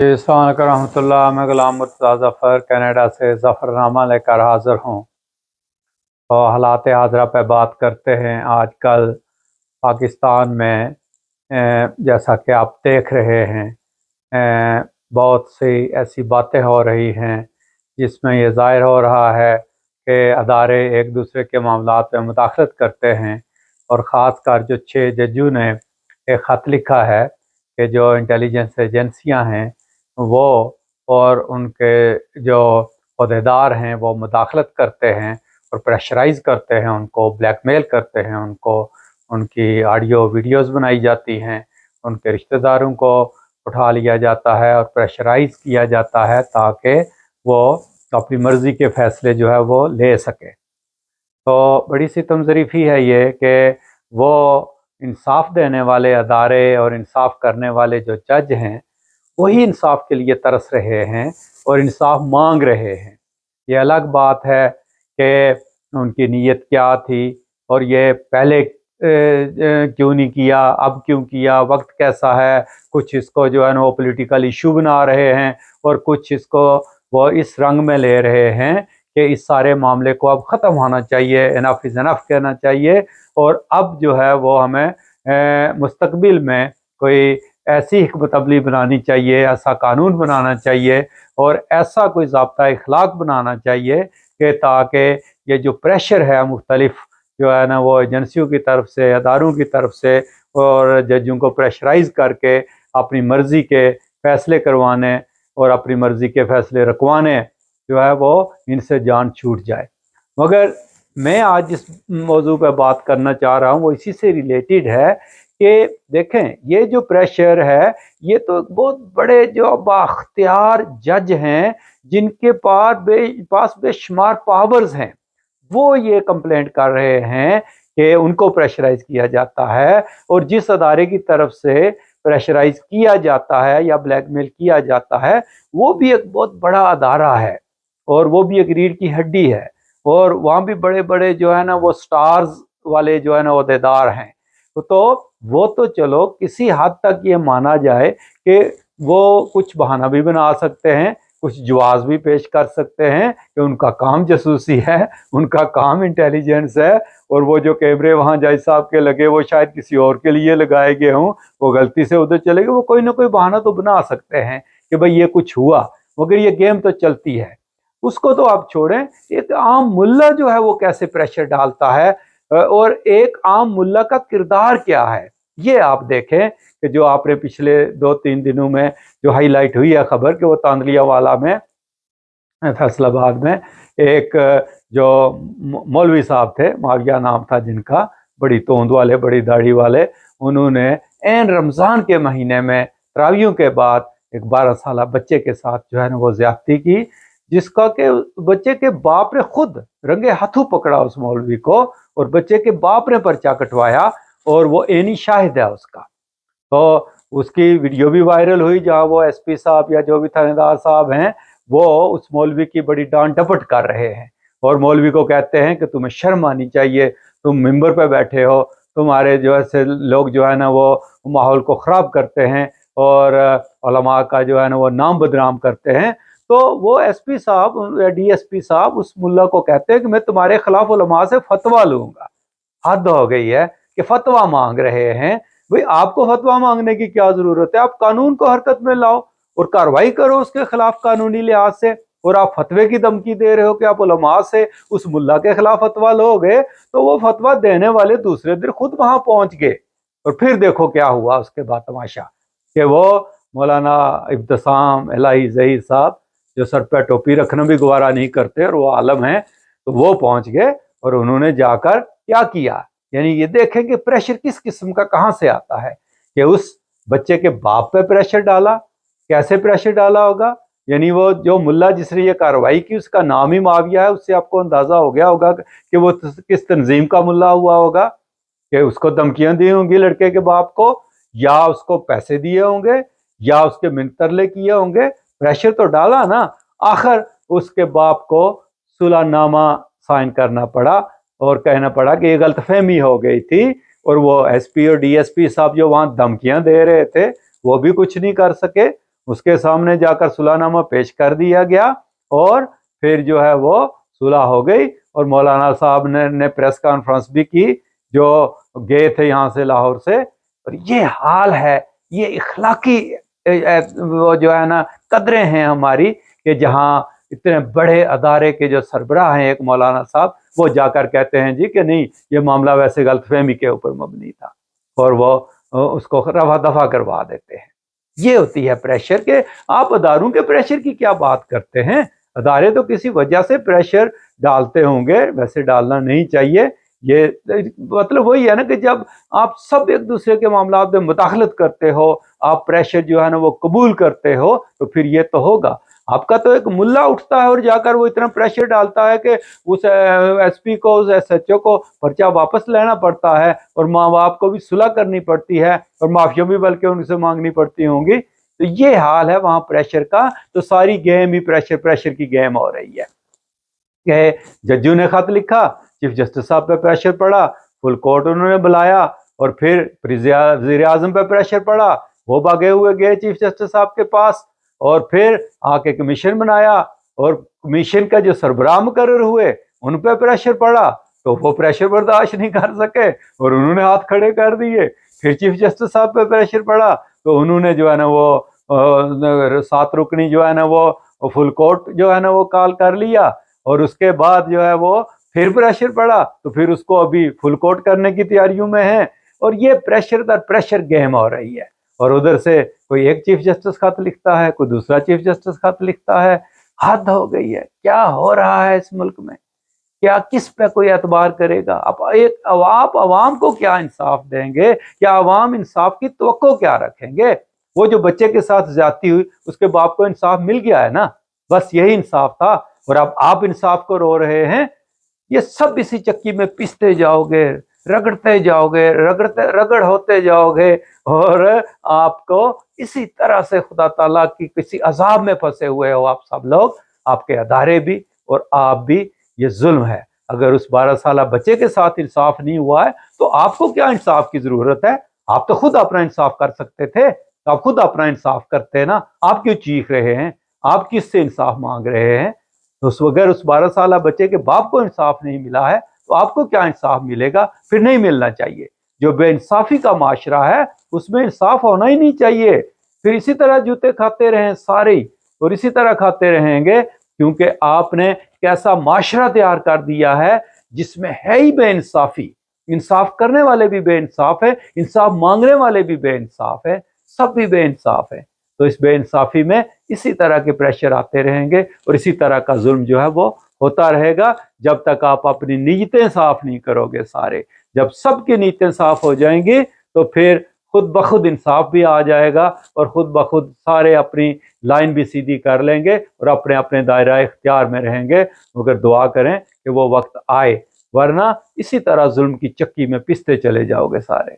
अस्सलाम वालेकुम रहमतुल्लाह। मैं गुलाम मुर्तज़ा ज़फ़र कनाडा से ज़फ़रनामा लेकर हाज़िर हूँ और हालात हाज़िरा पे बात करते हैं। आजकल पाकिस्तान में जैसा कि आप देख रहे हैं, बहुत सी ऐसी बातें हो रही हैं जिसमें ये ज़ाहिर हो रहा है कि अदारे एक दूसरे के मामलात में मुदाखलत करते हैं। और ख़ास कर जो 6 जजों ने एक ख़त लिखा है कि जो इंटेलिजेंस एजेंसियां हैं वो और उनके जो अहदेदार हैं वो मुदाखलत करते हैं और प्रेशराइज़ करते हैं, उनको ब्लैकमेल करते हैं, उनको उनकी ऑडियो वीडियोस बनाई जाती हैं, उनके रिश्तेदारों को उठा लिया जाता है और प्रेशराइज़ किया जाता है ताकि वो अपनी मर्ज़ी के फ़ैसले जो है वो ले सके। तो बड़ी सितम ज़रीफ़ी है ये कि वो इंसाफ देने वाले अदारे और इंसाफ करने वाले जो जज हैं वही इंसाफ के लिए तरस रहे हैं और इंसाफ मांग रहे हैं। ये अलग बात है कि उनकी नीयत क्या थी और ये पहले क्यों नहीं किया, अब क्यों किया, वक्त कैसा है। कुछ इसको जो है ना वो पॉलिटिकल इशू बना रहे हैं और कुछ इसको वो इस रंग में ले रहे हैं कि इस सारे मामले को अब ख़त्म होना चाहिए, इनफ इज़ इनफ कहना चाहिए और अब जो है वो हमें मुस्तकबिल में कोई ऐसी हिकमत अमली बनानी चाहिए, ऐसा कानून बनाना चाहिए और ऐसा कोई ज़ाब्ता इखलाक बनाना चाहिए कि ताकि ये जो प्रेशर है मुख्तलिफ जो है ना वो एजेंसियों की तरफ से, अदारों की तरफ से और जजों को प्रेशराइज़ करके अपनी मर्ज़ी के फ़ैसले करवाने और अपनी मर्ज़ी के फ़ैसले रखवाने जो है वो इनसे जान छूट जाए। मगर मैं आज जिस मौजू पर बात करना चाह रहा हूँ वो इसी से रिलेटेड है कि देखें ये जो प्रेशर है ये तो बहुत बड़े जो बाख्तियार जज हैं जिनके पास बेशुमार पावर्स हैं, वो ये कंप्लेंट कर रहे हैं कि उनको प्रेशराइज किया जाता है और जिस अदारे की तरफ से प्रेशराइज किया जाता है या ब्लैकमेल किया जाता है वो भी एक बहुत बड़ा अदारा है और वो भी एक रीढ़ की हड्डी है और वहाँ भी बड़े बड़े जो है ना वो स्टार्स वाले जो है ना ओहदेदार हैं। तो वो तो चलो किसी हद तक ये माना जाए कि वो कुछ बहाना भी बना सकते हैं, कुछ जवाब भी पेश कर सकते हैं कि उनका काम जासूसी है, उनका काम इंटेलिजेंस है और वो जो कैमरे वहाँ जज साहब के लगे वो शायद किसी और के लिए लगाए गए हों, वो गलती से उधर चले गए, वो कोई ना कोई बहाना तो बना सकते हैं कि भाई ये कुछ हुआ, मगर ये गेम तो चलती है। उसको तो आप छोड़ें, एक आम मुल्ला जो है वो कैसे प्रेशर डालता है और एक आम मुल्ला का किरदार क्या है ये आप देखें कि जो आपने पिछले 2-3 दिनों में जो हाईलाइट हुई है खबर कि वो तांदलिया वाला में फैसलाबाद में एक जो मौलवी साहब थे, माविया नाम था जिनका, बड़ी तोंद वाले, बड़ी दाढ़ी वाले, उन्होंने एन रमज़ान के महीने में तरावियों के बाद एक 12 साल बच्चे के साथ जो है ना वो ज्यादती की, जिसका के बच्चे के बाप ने खुद रंगे हाथों पकड़ा उस मौलवी को और बच्चे के बाप ने पर्चा कटवाया और वो एनी शाहिद है उसका। तो उसकी वीडियो भी वायरल हुई जहाँ वो एसपी साहब या जो भी थानेदार साहब हैं वो उस मौलवी की बड़ी डांट डपट कर रहे हैं और मौलवी को कहते हैं कि तुम्हें शर्म आनी चाहिए, तुम मिंबर पे बैठे हो, तुम्हारे जो है लोग जो है ना वो माहौल को ख़राब करते हैं और उलमा का जो है ना वो नाम बदनाम करते हैं। तो वो एसपी साहब या डीएसपी साहब उस मुल्ला को कहते हैं कि मैं तुम्हारे खिलाफ उलमा से फतवा लूँगा। हद हो गई है कि फतवा मांग रहे हैं। भाई आपको फतवा मांगने की क्या जरूरत है, आप कानून को हरकत में लाओ और कार्रवाई करो उसके खिलाफ कानूनी लिहाज से। और आप फतवे की धमकी दे रहे हो कि आप उलमा से उस मुल्ला के खिलाफ फतवा लोगे, तो वो फतवा देने वाले दूसरे दिन खुद वहां पहुंच गए और फिर देखो क्या हुआ उसके बाद तमाशा कि वो मौलाना इब्तिसाम इलाही ज़हीर साहब जो सर पे टोपी रखना भी गवारा नहीं करते और वो आलम है, तो वो पहुंच गए और उन्होंने जाकर क्या किया, यानी ये देखें कि प्रेशर किस किस्म का कहां से आता है कि उस बच्चे के बाप पे प्रेशर डाला। कैसे प्रेशर डाला होगा, यानी वो जो मुल्ला जिसने ये कार्रवाई की उसका नाम ही माविया है, उससे आपको अंदाजा हो गया होगा कि वो किस तंजीम का मुल्ला हुआ होगा कि उसको धमकियां दी होंगी लड़के के बाप को, या उसको पैसे दिए होंगे या उसके मिन्नतरले किए होंगे। प्रेशर तो डाला ना, आखिर उसके बाप को सुलहनामा साइन करना पड़ा और कहना पड़ा कि ये गलतफहमी हो गई थी और वो एसपी और डीएसपी साहब जो वहां धमकियां दे रहे थे वो भी कुछ नहीं कर सके اس کے سامنے جا کر صلح نامہ پیش کر دیا گیا اور پھر جو ہے وہ صلح ہو گئی، اور مولانا صاحب نے پریس کانفرنس بھی کی جو گئے تھے یہاں سے لاہور سے۔ اور یہ حال ہے، یہ اخلاقی وہ جو ہے نا قدریں ہیں ہماری، کہ جہاں اتنے بڑے ادارے کے جو سربراہ ہیں ایک مولانا صاحب، وہ جا کر کہتے ہیں جی کہ نہیں یہ معاملہ ویسے غلط فہمی کے اوپر مبنی تھا، اور وہ اس کو رفع دفع کروا دیتے ہیں۔ یہ ہوتی ہے پریشر، کہ آپ اداروں کے پریشر کی کیا بات کرتے ہیں؟ ادارے تو کسی وجہ سے پریشر ڈالتے ہوں گے، ویسے ڈالنا نہیں چاہیے۔ یہ مطلب وہی ہے نا کہ جب آپ سب ایک دوسرے کے معاملات میں مداخلت کرتے ہو، آپ پریشر جو ہے نا وہ قبول کرتے ہو، تو پھر یہ تو ہوگا۔ آپ کا تو ایک ملا اٹھتا ہے اور جا کر وہ اتنا پریشر ڈالتا ہے کہ اس ایس پی کو، اس ایس ایچ او کو پرچہ واپس لینا پڑتا ہے، اور ماں باپ کو بھی صلح کرنی پڑتی ہے، اور معافیاں بھی بلکہ ان سے مانگنی پڑتی ہوں گی۔ تو یہ حال ہے وہاں پریشر کا، تو ساری گیم ہی پریشر کی گیم ہو رہی ہے۔ کہ ججوں نے خط لکھا، چیف جسٹس صاحب پہ پریشر پڑا، فل کورٹ انہوں نے بلایا، اور پھر وزیر اعظم پہ پریشر پڑا، وہ بھاگے ہوئے گئے چیف جسٹس صاحب کے پاس، اور پھر آ کے کمیشن بنایا، اور کمیشن کا جو سربراہ مقرر ہوئے ان پہ پریشر پڑا، تو وہ پریشر برداشت نہیں کر سکے اور انہوں نے ہاتھ کھڑے کر دیے۔ پھر چیف جسٹس صاحب پہ پریشر پڑا، تو انہوں نے جو ہے نا وہ 7 رکنی جو ہے نا وہ فل کورٹ جو ہے نا وہ کال کر لیا، اور اس کے بعد جو ہے وہ پھر پریشر پڑا، تو پھر اس کو ابھی فل کورٹ کرنے کی تیاریوں میں ہے، اور یہ پریشر در پریشر گیم ہو رہی ہے۔ اور ادھر سے کوئی ایک چیف جسٹس خط لکھتا ہے، کوئی دوسرا چیف جسٹس خط لکھتا ہے۔ حد ہو گئی ہے، کیا ہو رہا ہے اس ملک میں؟ کیا کس پہ کوئی اعتبار کرے گا؟ آپ عوام کو کیا انصاف دیں گے؟ کیا عوام انصاف کی توقع کیا رکھیں گے؟ وہ جو بچے کے ساتھ زیادتی ہوئی، اس کے باپ کو انصاف مل گیا ہے نا، بس یہی انصاف تھا، اور اب آپ انصاف کو رو رہے ہیں۔ یہ سب اسی چکی میں پستے جاؤ گے، رگڑتے جاؤ گے، رگڑ ہوتے جاؤ گے، اور آپ کو اسی طرح سے خدا تعالیٰ کی کسی عذاب میں پھنسے ہوئے ہو آپ سب لوگ، آپ کے ادارے بھی اور آپ بھی۔ یہ ظلم ہے۔ اگر اس 12 سالہ بچے کے ساتھ انصاف نہیں ہوا ہے تو آپ کو کیا انصاف کی ضرورت ہے؟ آپ تو خود اپنا انصاف کر سکتے تھے، آپ خود اپنا انصاف کرتے نا، آپ کیوں چیخ رہے ہیں؟ آپ کس سے انصاف مانگ رہے ہیں؟ تو اگر اس 12 سالہ بچے کے باپ کو انصاف نہیں ملا ہے تو آپ کو کیا انصاف ملے گا؟ پھر نہیں ملنا چاہیے۔ جو بے انصافی کا معاشرہ ہے اس میں انصاف ہونا ہی نہیں چاہیے۔ پھر اسی طرح جوتے کھاتے رہیں سارے، اور اسی طرح کھاتے رہیں گے، کیونکہ آپ نے کیسا معاشرہ تیار کر دیا ہے جس میں ہے ہی بے انصافی۔ انصاف کرنے والے بھی بے انصاف ہے، انصاف مانگنے والے بھی بے انصاف ہے، سب بھی بے انصاف ہے۔ تو اس بے انصافی میں اسی طرح کے پریشر آتے رہیں گے، اور اسی طرح کا ظلم جو ہے وہ ہوتا رہے گا جب تک آپ اپنی نیتیں صاف نہیں کرو گے سارے۔ جب سب کی نیتیں صاف ہو جائیں گی تو پھر خود بخود انصاف بھی آ جائے گا، اور خود بخود سارے اپنی لائن بھی سیدھی کر لیں گے اور اپنے اپنے دائرہ اختیار میں رہیں گے، مگر دعا کریں کہ وہ وقت آئے، ورنہ اسی طرح ظلم کی چکی میں پستے چلے جاؤ گے سارے۔